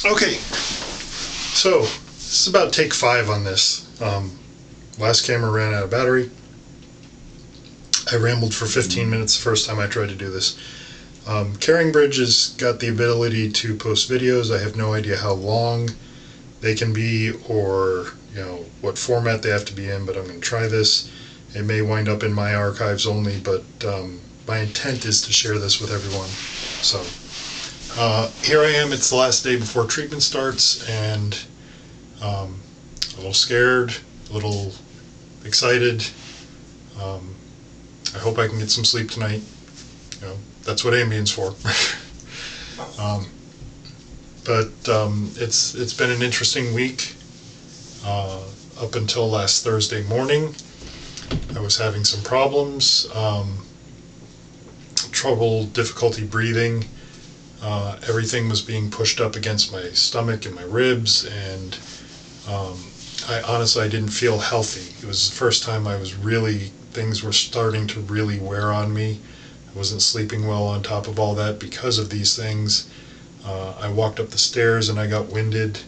Okay, so this is about take 5 on this. Last camera ran out of battery. I rambled for 15 minutes the first time I tried to do this. Carrying Bridge has got the ability to post videos. I have no idea how long they can be or what format they have to be in, but I'm going to try this. It may wind up in my archives only, but my intent is to share this with everyone. So here I am. It's the last day before treatment starts, and a little scared, a little excited. I hope I can get some sleep tonight. That's what Ambien's for. But it's been an interesting week. Up until last Thursday morning, I was having some problems, difficulty breathing. Everything was being pushed up against my stomach and my ribs, and I didn't feel healthy. It was the first time things were starting to really wear on me. I wasn't sleeping well on top of all that because of these things. I walked up the stairs and I got winded.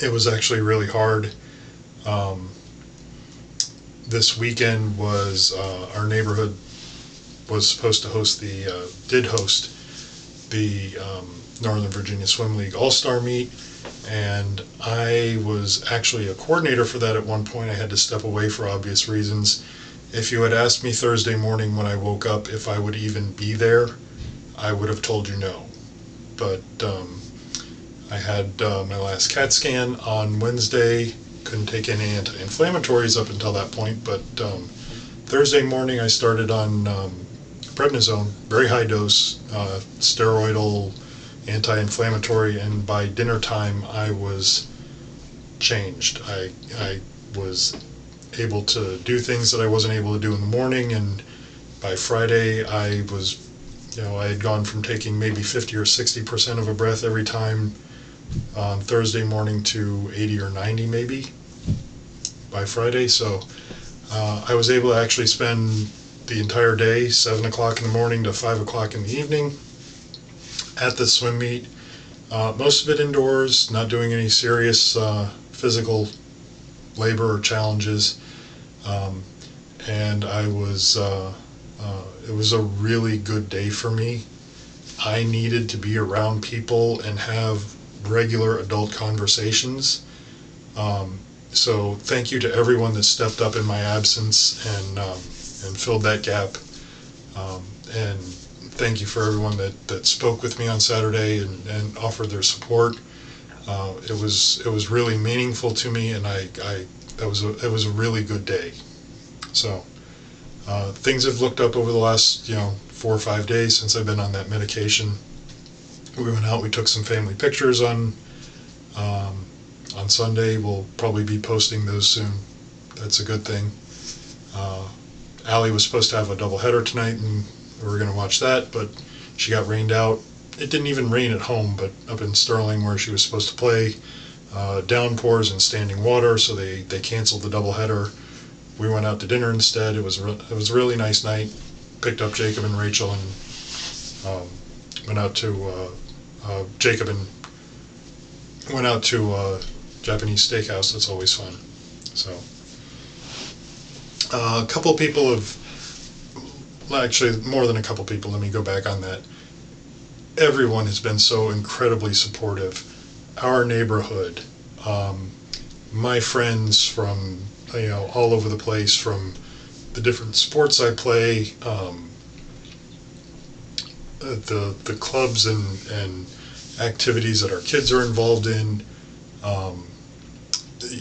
It was actually really hard. This weekend was our neighborhood was supposed to did host the Northern Virginia Swim League All-Star Meet, and I was actually a coordinator for that at one point. I had to step away for obvious reasons. If you had asked me Thursday morning when I woke up if I would even be there, I would have told you no. But I had my last CAT scan on Wednesday. Couldn't take any anti-inflammatories up until that point, but Thursday morning I started on prednisone, very high dose, steroidal anti-inflammatory, and by dinner time I was changed. I was able to do things that I wasn't able to do in the morning, and by Friday I had gone from taking maybe 50 or 60% of a breath every time on Thursday morning to 80 or 90 maybe by Friday. So I was able to actually spend the entire day, 7 o'clock in the morning to 5 o'clock in the evening, at the swim meet. Most of it indoors, not doing any serious physical labor or challenges. And it was a really good day for me. I needed to be around people and have regular adult conversations. So thank you to everyone that stepped up in my absence and filled that gap. And thank you for everyone that spoke with me on Saturday and offered their support. It was really meaningful to me, and it was a really good day. So things have looked up over the last 4 or 5 days since I've been on that medication. We went out, we took some family pictures on Sunday. We'll probably be posting those soon. That's a good thing. Allie was supposed to have a doubleheader tonight, and we were going to watch that, but she got rained out. It didn't even rain at home, but up in Sterling where she was supposed to play, downpours and standing water, so they canceled the doubleheader. We went out to dinner instead. It was a really nice night. Picked up Jacob and Rachel and went out to Japanese steakhouse. That's always fun. So a couple of people actually more than a couple people, let me go back on that. Everyone has been so incredibly supportive. Our neighborhood, my friends from all over the place, from the different sports I play, the clubs and activities that our kids are involved in,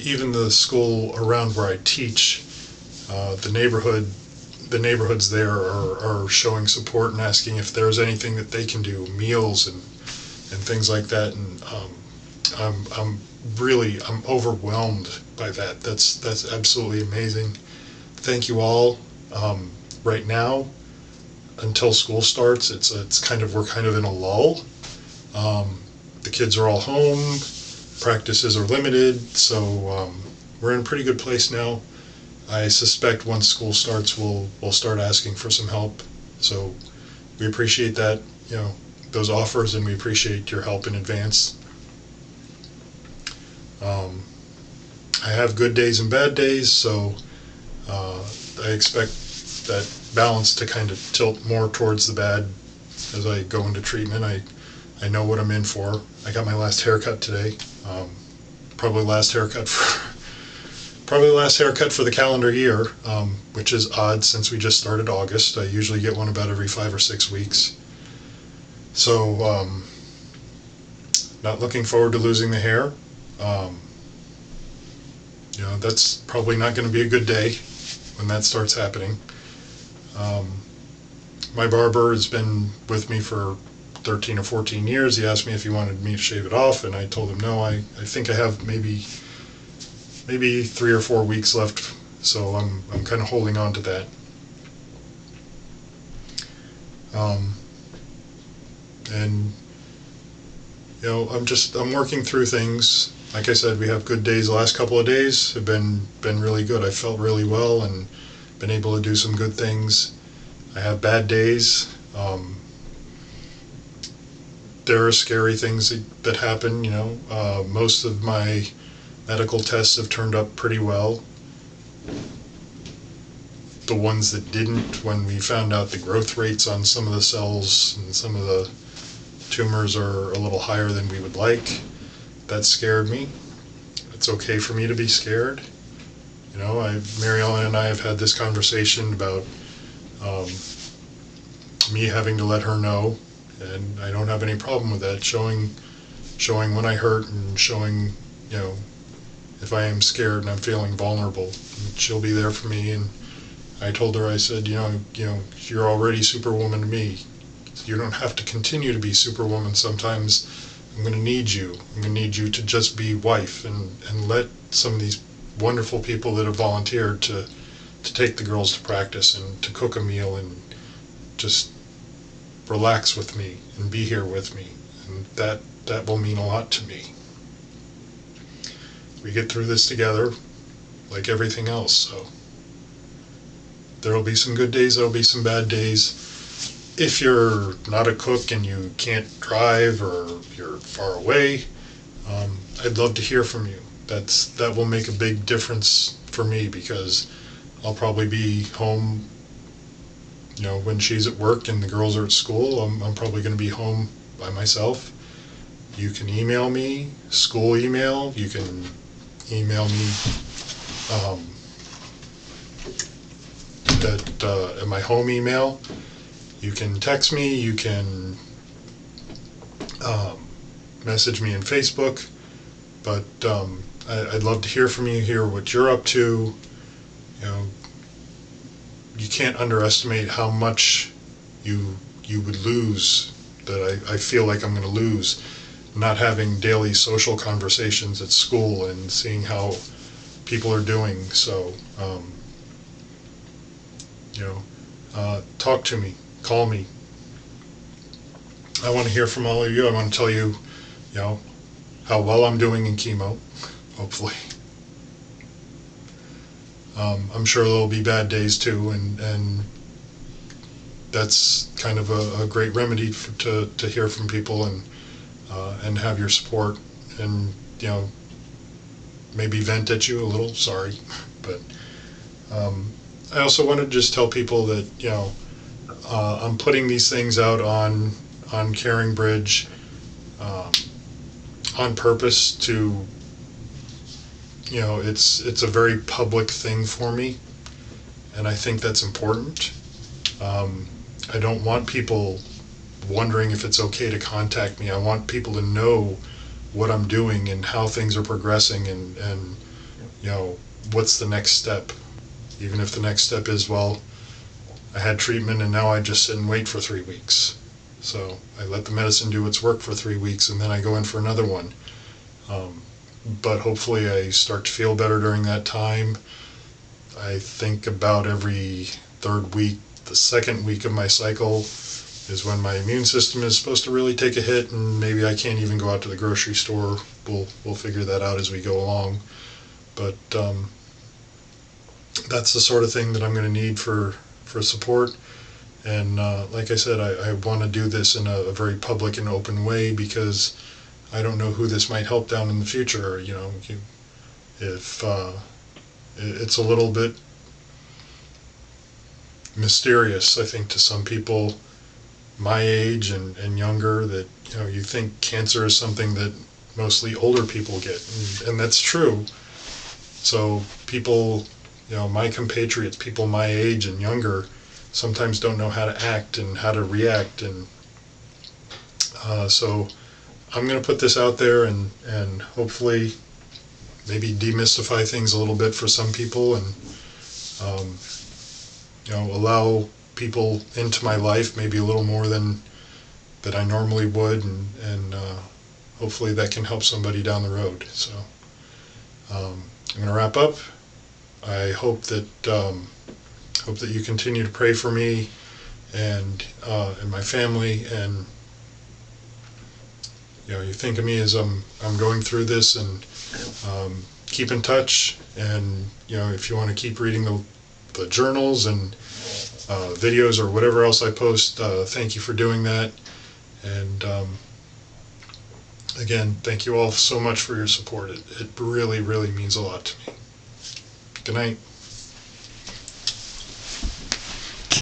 even the school around where I teach, the neighborhoods there are showing support and asking if there's anything that they can do, meals and things like that, and I'm overwhelmed by that. That's absolutely amazing. Thank you all. Right now, until school starts, we're kind of in a lull. The kids are all home. Practices are limited, so we're in a pretty good place now. I suspect once school starts, we'll start asking for some help. So we appreciate that. those offers, and we appreciate your help in advance. I have good days and bad days, so I expect that balance to kind of tilt more towards the bad as I go into treatment. I know what I'm in for. I got my last haircut today. Probably last haircut for the calendar year, which is odd since we just started August. I usually get one about every 5 or 6 weeks. So, not looking forward to losing the hair. That's probably not going to be a good day when that starts happening. My barber has been with me for 13 or 14 years. He asked me if he wanted me to shave it off, and I told him no. I think I have maybe 3 or 4 weeks left, so I'm kind of holding on to that. And I'm working through things. Like I said, we have good days. The last couple of days have been really good. I felt really well and been able to do some good things. I have bad days. There are scary things that happen. Most of my medical tests have turned up pretty well. The ones that didn't, when we found out the growth rates on some of the cells and some of the tumors are a little higher than we would like, that scared me. It's okay for me to be scared. Mary Ellen and I have had this conversation about me having to let her know, and I don't have any problem with that, showing when I hurt and showing, if I am scared and I'm feeling vulnerable. And she'll be there for me. And I told her, I said, you're already Superwoman to me. You don't have to continue to be Superwoman. Sometimes I'm going to need you. I'm going to need you to just be wife and let some of these wonderful people that have volunteered to take the girls to practice and to cook a meal and just relax with me and be here with me. And that will mean a lot to me. We get through this together like everything else. So there will be some good days, there will be some bad days. If you're not a cook and you can't drive or you're far away, I'd love to hear from you. That will make a big difference for me, because I'll probably be home, when she's at work and the girls are at school. I'm probably going to be home by myself. You can email me, school email. You can email me at my home email. You can text me. You can message me on Facebook. But I'd love to hear from you, hear what you're up to. You can't underestimate how much you would lose, that I feel like I'm going to lose, not having daily social conversations at school and seeing how people are doing. So, talk to me, call me. I want to hear from all of you. I want to tell you, how well I'm doing in chemo, hopefully. I'm sure there'll be bad days too, and that's kind of a great remedy to hear from people and have your support, and maybe vent at you a little. Sorry, but I also want to just tell people that I'm putting these things out on Caring Bridge on purpose to. It's a very public thing for me, and I think that's important. I don't want people wondering if it's okay to contact me. I want people to know what I'm doing and how things are progressing, and what's the next step. Even if the next step is, well, I had treatment and now I just sit and wait for 3 weeks. So I let the medicine do its work for 3 weeks, and then I go in for another one. But hopefully I start to feel better during that time. I think about every 3rd week, the 2nd week of my cycle is when my immune system is supposed to really take a hit, and maybe I can't even go out to the grocery store. We'll figure that out as we go along. But that's the sort of thing that I'm going to need for support. And like I said, I want to do this in a very public and open way because I don't know who this might help down in the future. If it's a little bit mysterious, I think, to some people my age and younger, that you think cancer is something that mostly older people get, and that's true. So people, my compatriots, people my age and younger, sometimes don't know how to act and how to react, and so I'm going to put this out there and hopefully maybe demystify things a little bit for some people, and um, allow people into my life maybe a little more than that I normally would, and hopefully that can help somebody down the road. So I'm going to wrap up. I hope that you continue to pray for me and my family, and you think of me as I'm going through this, and keep in touch. And if you want to keep reading the journals and videos or whatever else I post, thank you for doing that. And again, thank you all so much for your support. It really, really means a lot to me. Good night.